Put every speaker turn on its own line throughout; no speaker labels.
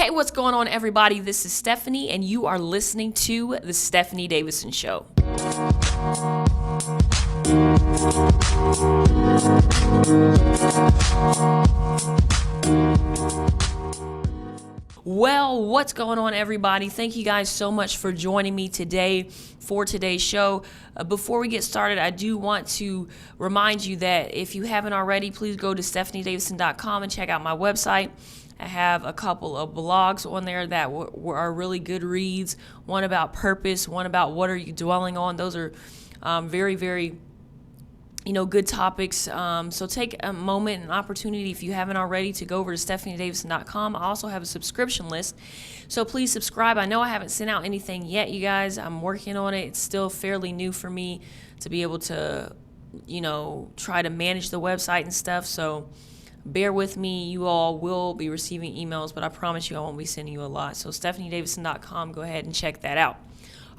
Hey, what's going on, everybody? This is Stephanie, and you are listening to The Stephanie Davison Show. Well, what's going on, everybody? Thank you guys so much for joining me today for today's show. Before we get started, I do want to remind you that if you haven't already, please go to stephaniedavison.com and check out my website. I have a couple of blogs on there that are really good reads. One about purpose, one about what are you dwelling on. Those are very, very good topics. So take a moment and opportunity, if you haven't already, to go over to stephaniedavison.com. I also have a subscription list, so please subscribe. I know I haven't sent out anything yet, you guys. I'm working on it. It's still fairly new for me to be able to, try to manage the website and stuff. So bear with me. You all will be receiving emails, but I promise you I won't be sending you a lot. So stephaniedavison.com, go ahead and check that out.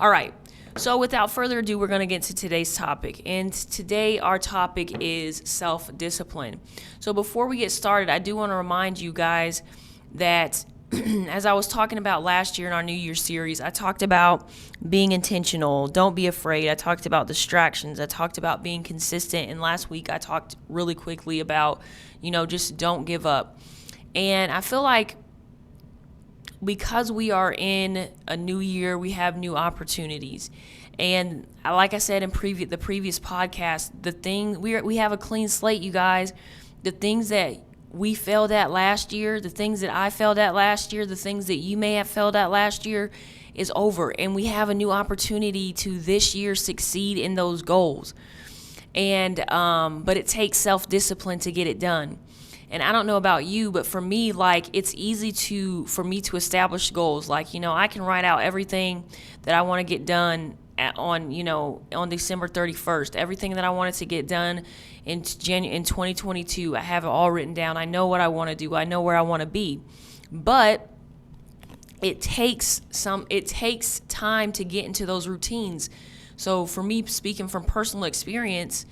All right. So without further ado, we're going to get to today's topic. And today our topic is self-discipline. So before we get started, I do want to remind you guys that as I was talking about last year in our New Year's series, I talked about being intentional. Don't be afraid. I talked about distractions. I talked about being consistent. And last week I talked really quickly about, just don't give up. And I feel like because we are in a new year, we have new opportunities. And like I said in the previous podcast, we have a clean slate, you guys. The things that we failed at last year, the things that I failed at last year, the things that you may have failed at last year is over. And we have a new opportunity to this year succeed in those goals. And but it takes self-discipline to get it done. And I don't know about you, but for me, it's easy for me to establish goals. I can write out everything that I want to get done on December 31st. Everything that I wanted to get done in 2022, I have it all written down. I know what I want to do. I know where I want to be. But it takes time to get into those routines. So for me, speaking from personal experience,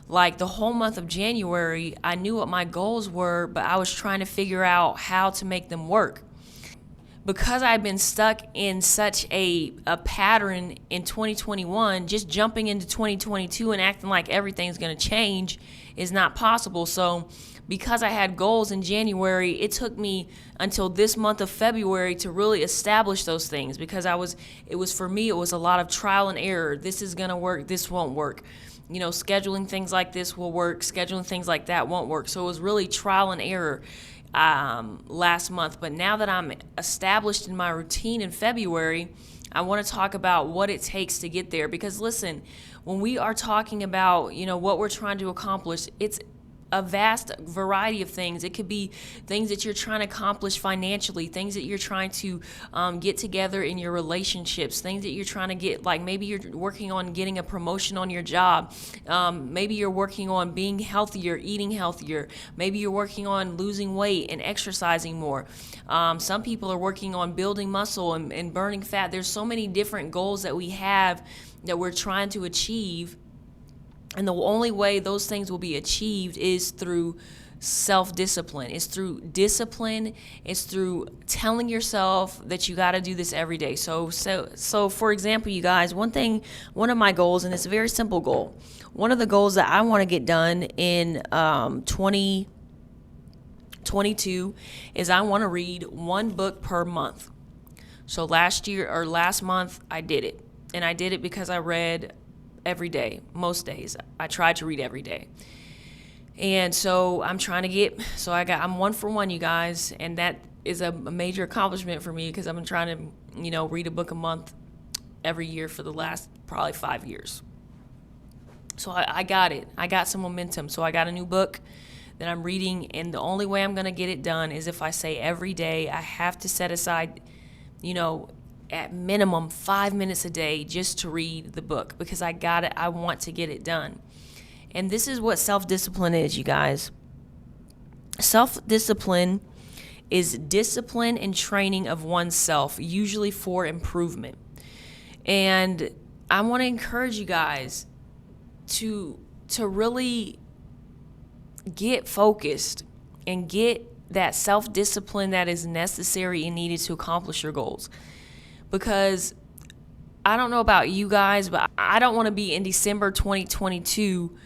the whole month of January, I knew what my goals were, but I was trying to figure out how to make them work. Because I've been stuck in such a pattern in 2021, just jumping into 2022 and acting like everything's going to change is not possible. So because I had goals in January, it took me until this month of February to really establish those things, because it was a lot of trial and error. This is going to work. This won't work. Scheduling things like this will work. Scheduling things like that won't work. So it was really trial and error last month. But now that I'm established in my routine in February, I want to talk about what it takes to get there. Because listen, when we are talking about, what we're trying to accomplish, it's a vast variety of things. It could be things that you're trying to accomplish financially, things that you're trying to get together in your relationships, things that you're trying to get, maybe you're working on getting a promotion on your job. Maybe you're working on being healthier, eating healthier. Maybe you're working on losing weight and exercising more. Some people are working on building muscle and burning fat. There's so many different goals that we have that we're trying to achieve. And the only way those things will be achieved is through self-discipline. It's through discipline. It's through telling yourself that you got to do this every day. So for example, you guys, one of my goals, and it's a very simple goal. One of the goals that I want to get done in 2022 is I want to read one book per month. So last month I did it. And I did it because I read every day, most days. I tried to read every day. And so I'm I'm 1 for 1, you guys. And that is a major accomplishment for me, because I've been trying to, read a book a month every year for the last probably 5 years. So I got it. I got some momentum. So I got a new book that I'm reading. And the only way I'm going to get it done is if I say every day I have to set aside, at minimum 5 minutes a day just to read the book, because I got it. I want to get it done. And this is what self-discipline is, you guys. Self-discipline is discipline and training of oneself, usually for improvement. And I want to encourage you guys to really get focused and get that self-discipline that is necessary and needed to accomplish your goals. Because I don't know about you guys, but I don't want to be in December 2022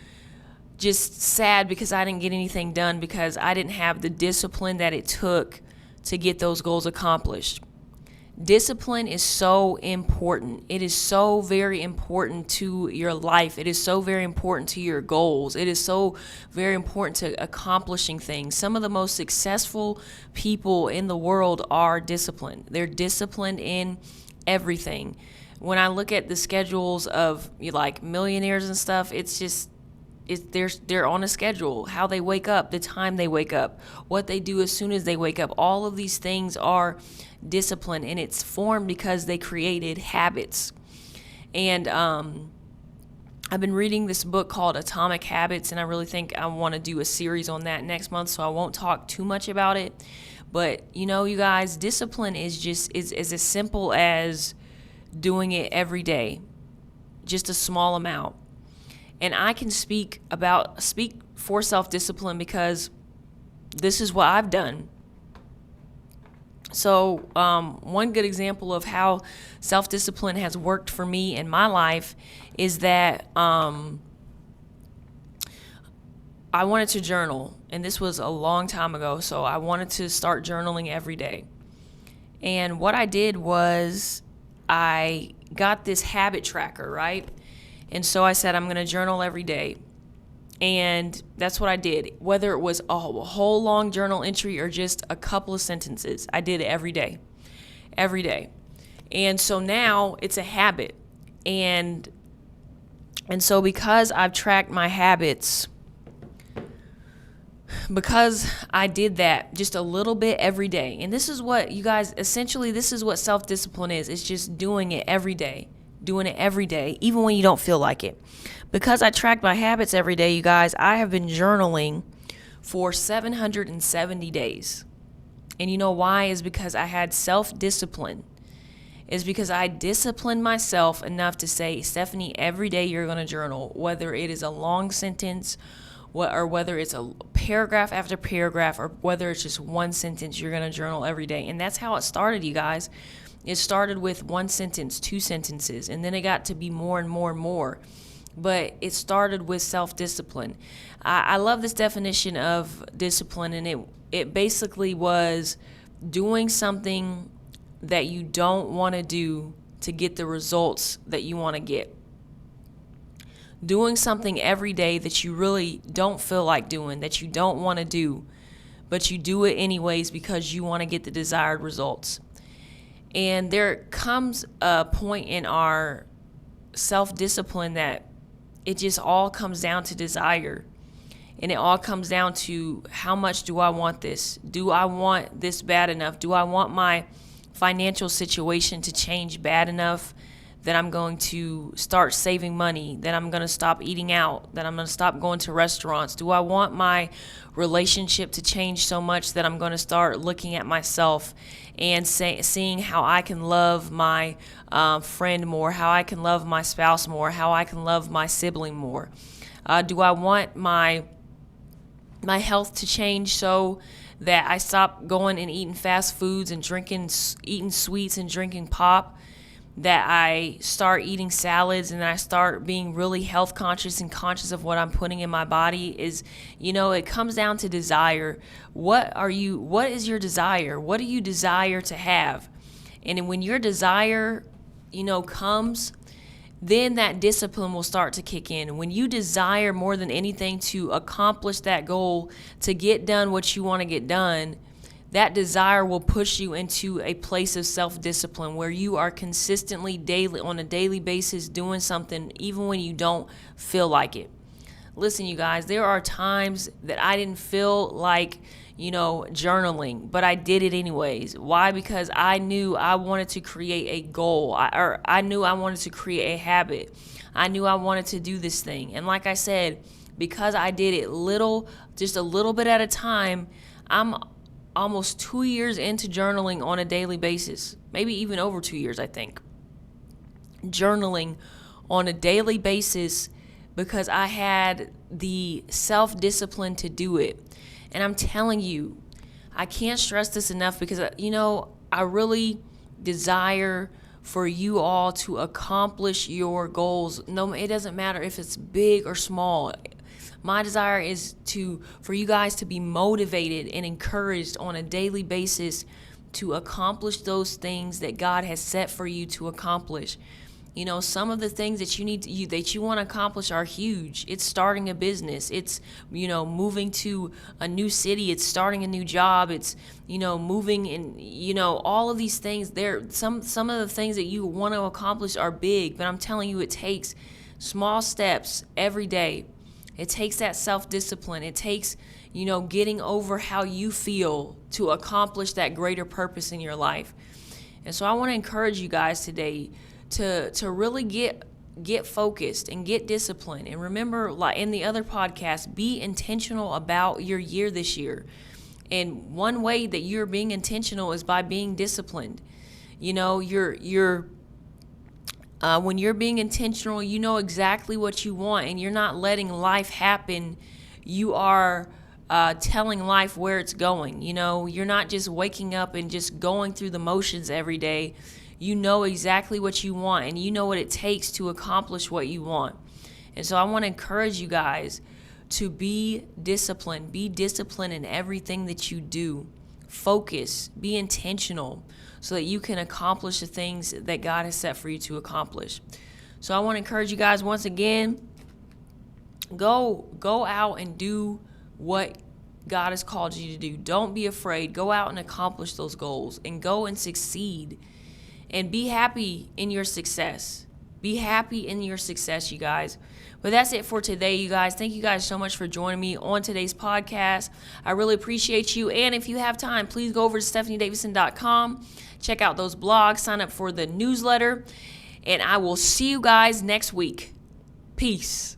just sad because I didn't get anything done because I didn't have the discipline that it took to get those goals accomplished. Discipline is so important. It is so very important to your life. It is so very important to your goals. It is so very important to accomplishing things. Some of the most successful people in the world are disciplined. They're disciplined in everything. When I look at the schedules of like millionaires and stuff, they're on a schedule. How they wake up, the time they wake up, what they do as soon as they wake up. All of these things are discipline, and it's formed because they created habits. And I've been reading this book called Atomic Habits, and I really think I want to do a series on that next month, so I won't talk too much about it. But you guys, discipline is as simple as doing it every day, just a small amount. And I can speak for self-discipline because this is what I've done. So one good example of how self-discipline has worked for me in my life is that I wanted to journal, and this was a long time ago, so I wanted to start journaling every day. And what I did was I got this habit tracker, right? And so I said, I'm going to journal every day. And that's what I did. Whether it was a whole long journal entry or just a couple of sentences, I did it every day. Every day. And so now it's a habit. And so because I've tracked my habits, because I did that just a little bit every day. And this is what, you guys, essentially this is what self-discipline is. It's just doing it every day. Doing it every day, even when you don't feel like it. Because I track my habits every day, you guys, I have been journaling for 770 days. And you know why? Is because I had self-discipline. Is because I disciplined myself enough to say, Stephanie, every day you're going to journal, whether it is a long sentence or whether it's a paragraph after paragraph, or whether it's just one sentence, you're going to journal every day. And that's how it started, you guys. It started with one sentence, two sentences, and then it got to be more and more and more. But it started with self-discipline. I love this definition of discipline, and it basically was doing something that you don't want to do to get the results that you want to get. Doing something every day that you really don't feel like doing, that you don't want to do, but you do it anyways because you want to get the desired results. And there comes a point in our self-discipline that it just all comes down to desire. And it all comes down to, how much do I want this? Do I want this bad enough? Do I want my financial situation to change bad enough that I'm going to start saving money, that I'm going to stop eating out, that I'm going to stop going to restaurants? Do I want my relationship to change so much that I'm going to start looking at myself and seeing how I can love my friend more, how I can love my spouse more, how I can love my sibling more? Do I want my health to change so that I stop going and eating fast foods and eating sweets and drinking pop? That I start eating salads and I start being really health conscious and conscious of what I'm putting in my body? It comes down to desire. What is your desire? What do you desire to have? And when your desire, comes, then that discipline will start to kick in. When you desire more than anything to accomplish that goal, to get done what you want to get done, that desire will push you into a place of self-discipline where you are consistently on a daily basis doing something even when you don't feel like it. Listen, you guys, there are times that I didn't feel like, journaling, but I did it anyways. Why? Because I knew I wanted to create a goal, I knew I wanted to create a habit. I knew I wanted to do this thing. And like I said, because I did it just a little bit at a time, I'm almost 2 years into journaling on a daily basis, maybe even over 2 years, I think. Journaling on a daily basis because I had the self-discipline to do it. And I'm telling you, I can't stress this enough because, I really desire for you all to accomplish your goals. No, it doesn't matter if it's big or small. My desire is for you guys to be motivated and encouraged on a daily basis to accomplish those things that God has set for you to accomplish. Some of the things that you want to accomplish are huge. It's starting a business. It's, moving to a new city. It's starting a new job. It's, moving and, all of these things some of the things that you want to accomplish are big, but I'm telling you, it takes small steps every day. It takes that self-discipline. It takes, getting over how you feel to accomplish that greater purpose in your life. And so I want to encourage you guys today to really get focused and get disciplined. And remember, like in the other podcast, be intentional about your year this year. And one way that you're being intentional is by being disciplined. When you're being intentional, you know exactly what you want, and you're not letting life happen. You are telling life where it's going. You're not just waking up and just going through the motions every day. You know exactly what you want, and you know what it takes to accomplish what you want. And so I want to encourage you guys to be disciplined. Be disciplined in everything that you do. Focus. Be intentional so that you can accomplish the things that God has set for you to accomplish. So I want to encourage you guys once again, go out and do what God has called you to do. Don't be afraid. Go out and accomplish those goals and go and succeed. And be happy in your success. Be happy in your success, you guys. But that's it for today, you guys. Thank you guys so much for joining me on today's podcast. I really appreciate you. And if you have time, please go over to stephaniedavison.com. Check out those blogs. Sign up for the newsletter. And I will see you guys next week. Peace.